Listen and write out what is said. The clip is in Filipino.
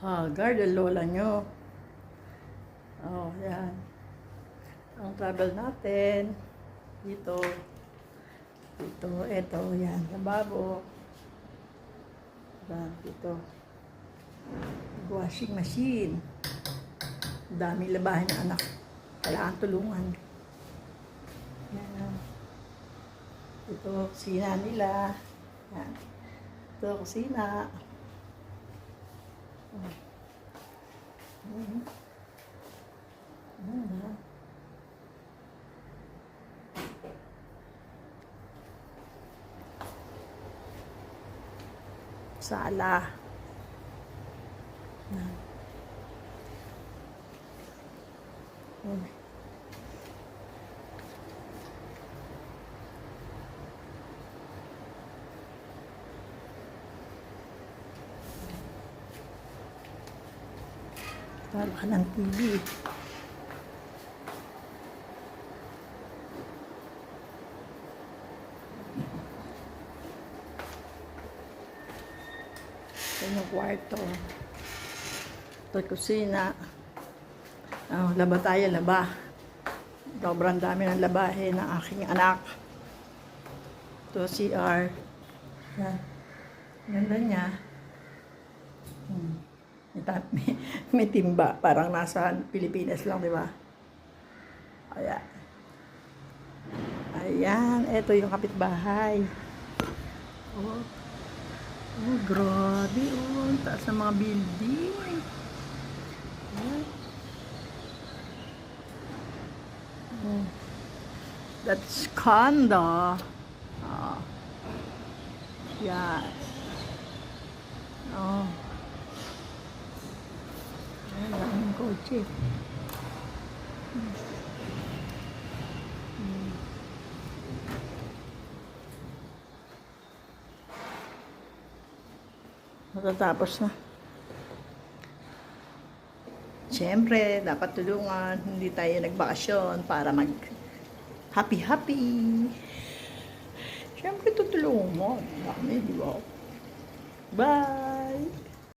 Guard ang lola nyo. Oh, yan. Ang travel natin. Dito. Dito. Ito. Yan. Lababo. Yan. Dito. Washing machine. Daming labahin ng anak. Kailangan tulungan. Yan. Ito. Kusina nila. Yan. Ito. Kusina. Sala. Talo ka ng TV. Ito yung kwarto. Ito yung kusina. Laba tayo, laba. Sobrang dami ng labahin ng aking anak. Ito CR. Yan. Ganda niya. May timba. Parang nasa Pilipinas lang, di ba? Ayan. Ayan. Ito yung kapitbahay. Oh. Oh, grabe. Oh, taas ng mga building. Ayan. Oh. That's condo. Oh. Yes. Oh. Ayan, daming kotse. Matatapos na. Siyempre, dapat tulungan. Hindi tayo nagbakasyon para mag happy-happy. Siyempre, tutulungan mo. Dami, di ba? Bye!